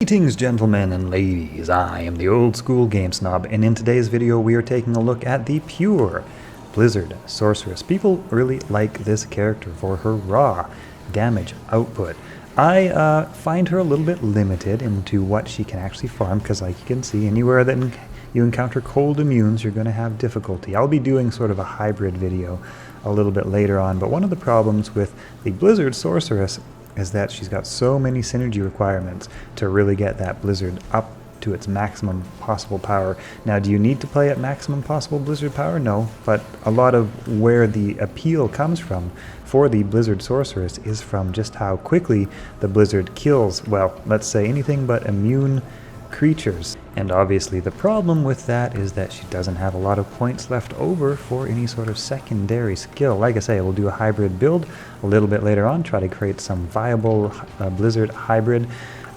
Greetings, gentlemen and ladies. I am the old school game snob, and in today's video we are taking a look at the pure Blizzard Sorceress. People really like this character for her raw damage output. I find her a little bit limited into what she can actually farm, because like you can see, anywhere that you encounter cold immunes, you're going to have difficulty. I'll be doing sort of a hybrid video a little bit later on, but one of the problems with the Blizzard Sorceress is that she's got so many synergy requirements to really get that Blizzard up to its maximum possible power. Now, do you need to play at maximum possible Blizzard power? No, but a lot of where the appeal comes from for the Blizzard Sorceress is from just how quickly the Blizzard kills, well, let's say anything but immune creatures. And obviously the problem with that is that she doesn't have a lot of points left over for any sort of secondary skill. Like I say, we'll do a hybrid build a little bit later on, try to create some viable Blizzard hybrid.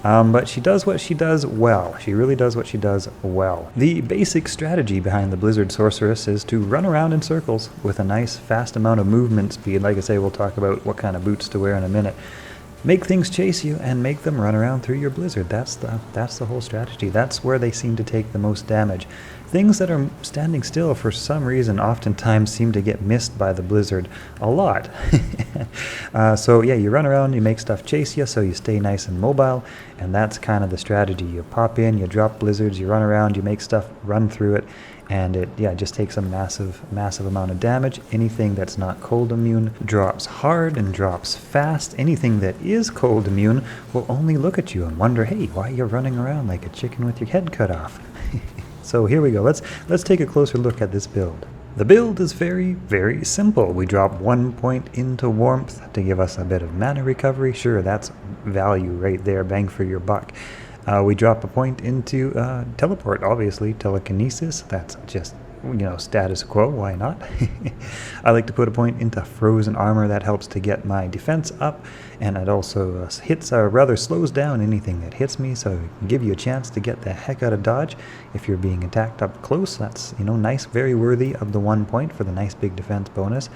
But she does what she does well. She really does what she does well. The basic strategy behind the Blizzard Sorceress is to run around in circles with a nice fast amount of movement speed. Like I say, we'll talk about what kind of boots to wear in a minute. Make things chase you and make them run around through your Blizzard. That's the whole strategy. That's where they seem to take the most damage. Things that are standing still for some reason oftentimes seem to get missed by the Blizzard a lot. So yeah, you run around, you make stuff chase you, so you stay nice and mobile, and that's kind of the strategy. You pop in, you drop Blizzards, you run around, you make stuff run through it, and it just takes a massive amount of damage. Anything that's not cold immune drops hard and drops fast. Anything that is cold immune will only look at you and wonder, hey, why are you running around like a chicken with your head cut off? So here we go. Let's take a closer look at this build. The build is very, very simple. We drop 1 point into warmth to give us a bit of mana recovery. Sure, that's value right there, bang for your buck. We drop a point into teleport, obviously, telekinesis. That's just, status quo, why not? I like to put a point into frozen armor. That helps to get my defense up, and it also rather slows down anything that hits me, so it can give you a chance to get the heck out of dodge if you're being attacked up close. That's, nice, very worthy of the 1 point for the nice big defense bonus.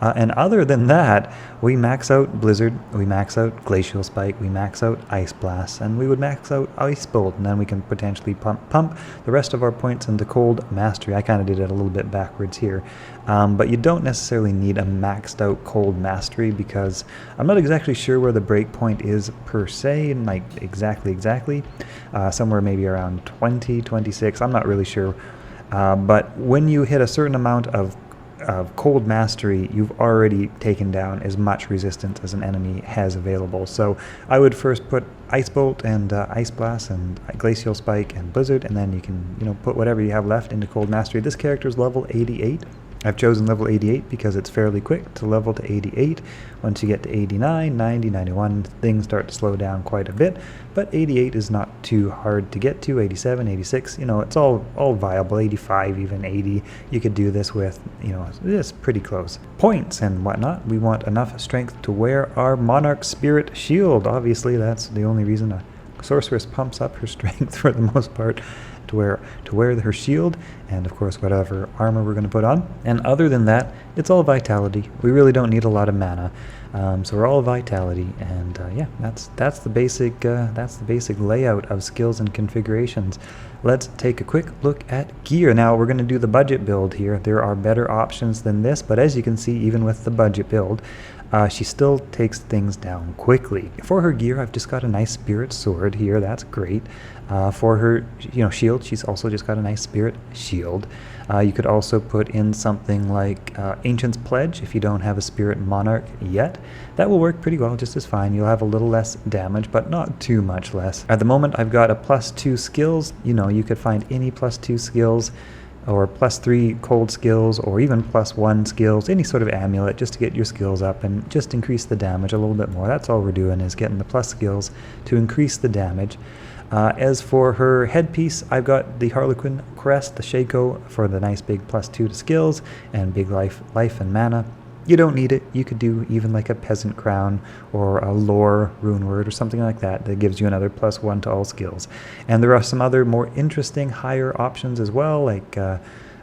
And other than that, we max out Blizzard, we max out Glacial Spike, we max out Ice Blast, and we would max out Ice Bolt, and then we can potentially pump the rest of our points into Cold Mastery. I kind of did it a little bit backwards here. But you don't necessarily need a maxed out Cold Mastery, because I'm not exactly sure where the break point is per se, like exactly. Somewhere maybe around 20, 26, I'm not really sure. But when you hit a certain amount of Cold Mastery, you've already taken down as much resistance as an enemy has available. So I would first put Ice Bolt and Ice Blast and Glacial Spike and Blizzard, and then you can put whatever you have left into Cold Mastery. This character is level 88. I've chosen level 88 because it's fairly quick to level to 88. Once you get to 89, 90, 91, things start to slow down quite a bit, but 88 is not too hard to get to. 87, 86, it's all viable. 85, even 80, you could do this with, it's pretty close. Points and whatnot, we want enough strength to wear our Monarch Spirit Shield. Obviously, that's the only reason a Sorceress pumps up her strength for the most part, to wear her shield, and of course whatever armor we're going to put on. And other than that, it's all vitality. We really don't need a lot of mana, so we're all vitality. And that's the basic layout of skills and configurations. Let's take a quick look at gear. Now we're going to do the budget build here. There are better options than this, but as you can see, even with the budget build, she still takes things down quickly. For her gear, I've just got a nice Spirit Sword here. That's great. For her, shield, she's also just got a nice Spirit Shield. You could also put in something like Ancient's Pledge if you don't have a Spirit Monarch yet. That will work pretty well, just as fine. You'll have a little less damage, but not too much less. At the moment, I've got a +2 skills. You could find any +2 skills, or +3 cold skills, or even +1 skills, any sort of amulet just to get your skills up and just increase the damage a little bit more. That's all we're doing, is getting the plus skills to increase the damage. As for her headpiece, I've got the Harlequin crest, the Shaco, for the nice big +2 to skills and big life and mana. You don't need it. You could do even like a peasant crown or a lore rune word or something like that gives you another +1 to all skills. And there are some other more interesting higher options as well, like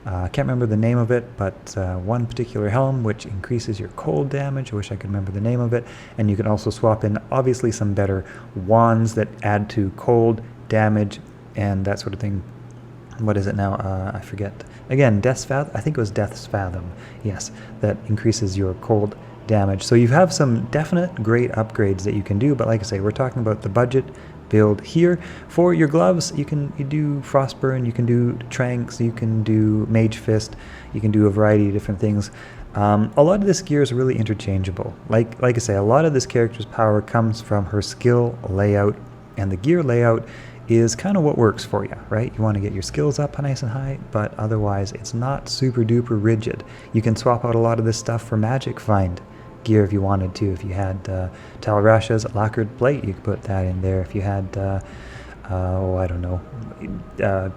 I can't remember the name of it, but one particular helm which increases your cold damage. I wish I could remember the name of it. And you can also swap in, obviously, some better wands that add to cold damage and that sort of thing. What is it now? I forget. Again, Death's Fathom? I think it was Death's Fathom. Yes, that increases your cold damage. So you have some definite great upgrades that you can do, but like I say, we're talking about the budget build here. For your gloves, you do Frostburn, you can do Tranks, you can do Mage Fist, you can do a variety of different things. A lot of this gear is really interchangeable. Like I say, a lot of this character's power comes from her skill layout, and the gear layout is kind of what works for you, right? You want to get your skills up nice and high, but otherwise it's not super duper rigid. You can swap out a lot of this stuff for Magic Find gear if you wanted to. If you had Talrasha's lacquered plate, you could put that in there. If you had I don't know,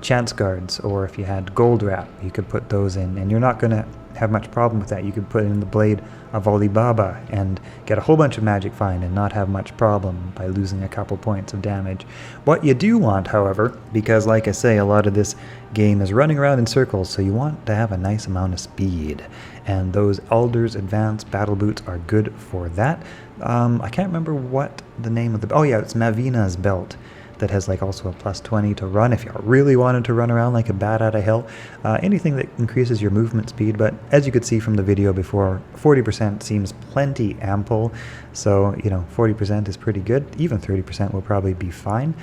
Chance Guards, or if you had Gold Wrap, you could put those in, and you're not going to have much problem with that. You could put in the Blade of Alibaba and get a whole bunch of Magic Find and not have much problem by losing a couple points of damage. What you do want, however, because like I say, a lot of this game is running around in circles, so you want to have a nice amount of speed, and those Alder's Advanced Battle Boots are good for that. I can't remember what the name of the... Oh yeah, it's Mavina's belt that has like also a +20 to run if you really wanted to run around like a bat out of hell. Anything that increases your movement speed, but as you could see from the video before, 40% seems plenty ample, so 40% is pretty good. Even 30% will probably be fine.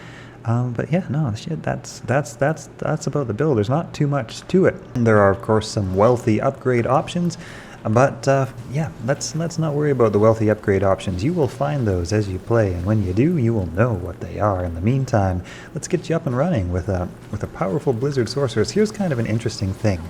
But yeah, no, shit, that's about the build. There's not too much to it. There are of course some wealthy upgrade options, but yeah, let's not worry about the wealthy upgrade options. You will find those as you play, and when you do, you will know what they are. In the meantime, let's get you up and running with a powerful Blizzard Sorceress. Here's kind of an interesting thing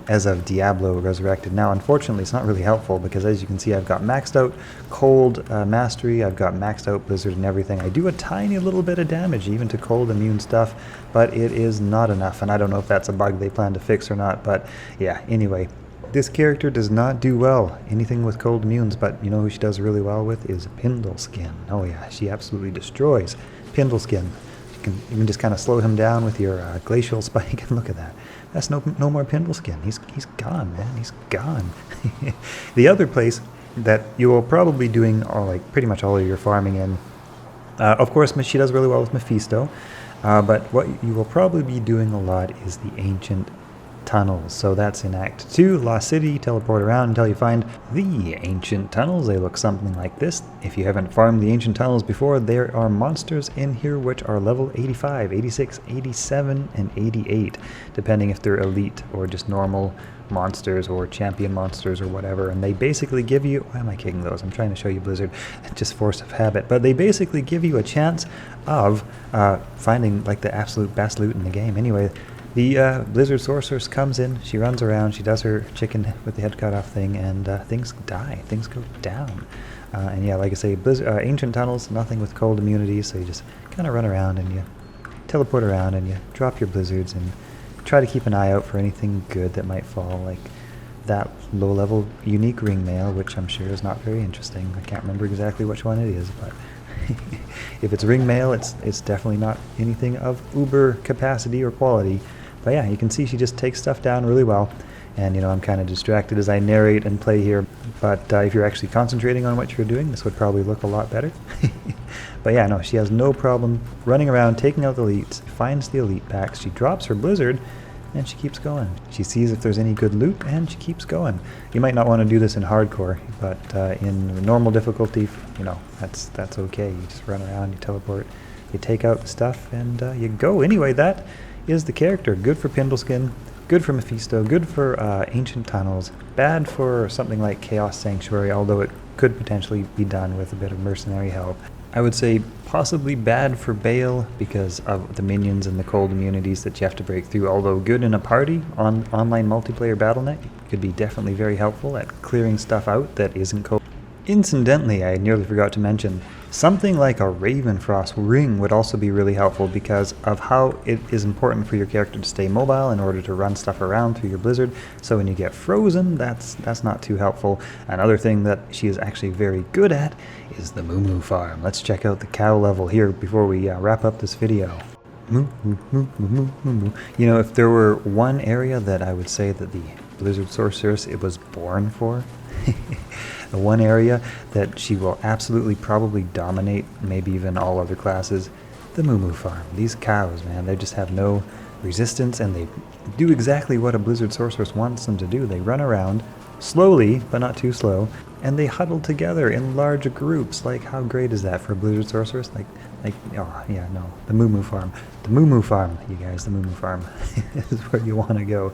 as of Diablo Resurrected. Now, unfortunately, it's not really helpful because, as you can see, I've got maxed out Cold Mastery, I've got maxed out Blizzard and everything. I do a tiny little bit of damage, even to cold immune stuff, but it is not enough, and I don't know if that's a bug they plan to fix or not, but yeah, anyway. This character does not do well anything with cold immunes, but you know who she does really well with is Pindleskin. Oh yeah, she absolutely destroys Pindleskin. You can just kind of slow him down with your glacial spike, and look at that. That's no more Pindleskin. He's gone, man. He's gone. The other place that you will probably be doing like pretty much all of your farming in, of course, she does really well with Mephisto, but what you will probably be doing a lot is the Ancient Tunnels. So that's in Act 2, Lost City. Teleport around until you find the Ancient Tunnels. They look something like this. If you haven't farmed the Ancient Tunnels before, there are monsters in here which are level 85, 86, 87, and 88, depending if they're elite or just normal monsters or champion monsters or whatever. And they basically give you... Why am I kicking those? I'm trying to show you Blizzard. Just force of habit. But they basically give you a chance of finding like the absolute best loot in the game. Anyway, the Blizzard Sorceress comes in, she runs around, she does her chicken with the head cut off thing, and things die, things go down. And yeah, like I say, Ancient Tunnels, nothing with cold immunity, so you just kind of run around and you teleport around and you drop your blizzards and try to keep an eye out for anything good that might fall, like that low-level unique ring mail, which I'm sure is not very interesting. I can't remember exactly which one it is, but if it's ring mail, it's definitely not anything of uber capacity or quality. But yeah, you can see she just takes stuff down really well. And I'm kind of distracted as I narrate and play here. But if you're actually concentrating on what you're doing, this would probably look a lot better. But yeah, no, she has no problem running around, taking out the elites, finds the elite packs, she drops her blizzard, and she keeps going. She sees if there's any good loot, and she keeps going. You might not want to do this in hardcore, but in normal difficulty, that's okay. You just run around, you teleport, you take out the stuff, and you go. Anyway, that is the character. Good for Pindleskin, good for Mephisto, good for Ancient Tunnels, bad for something like Chaos Sanctuary, although it could potentially be done with a bit of mercenary help. I would say possibly bad for Bale because of the minions and the cold immunities that you have to break through, although good in a party on online multiplayer Battle.net. Could be definitely very helpful at clearing stuff out that isn't cold. Incidentally, I nearly forgot to mention, something like a Ravenfrost ring would also be really helpful because of how it is important for your character to stay mobile in order to run stuff around through your blizzard. So when you get frozen, that's not too helpful. Another thing that she is actually very good at is the Moo farm. Let's check out the cow level here before we wrap up this video. You know, if there were one area that I would say that the Blizzard Sorceress it was born for, the one area that she will absolutely probably dominate, maybe even all other classes, the Moo Farm. These cows, man, they just have no resistance, and they do exactly what a Blizzard Sorceress wants them to do. They run around slowly, but not too slow, and they huddle together in large groups. Like, how great is that for a Blizzard Sorceress? Oh, yeah, no. The Moo Farm. The Moo Farm, you guys, the Moo Farm is where you want to go.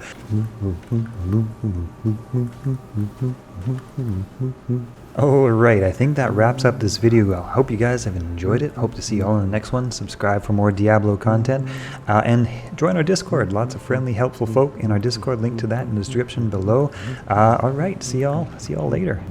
Alright, I think that wraps up this video. I hope you guys have enjoyed it. Hope to see you all in the next one. Subscribe for more Diablo content. And join our Discord. Lots of friendly, helpful folk in our Discord. Link to that in the description below. Alright, see y'all later.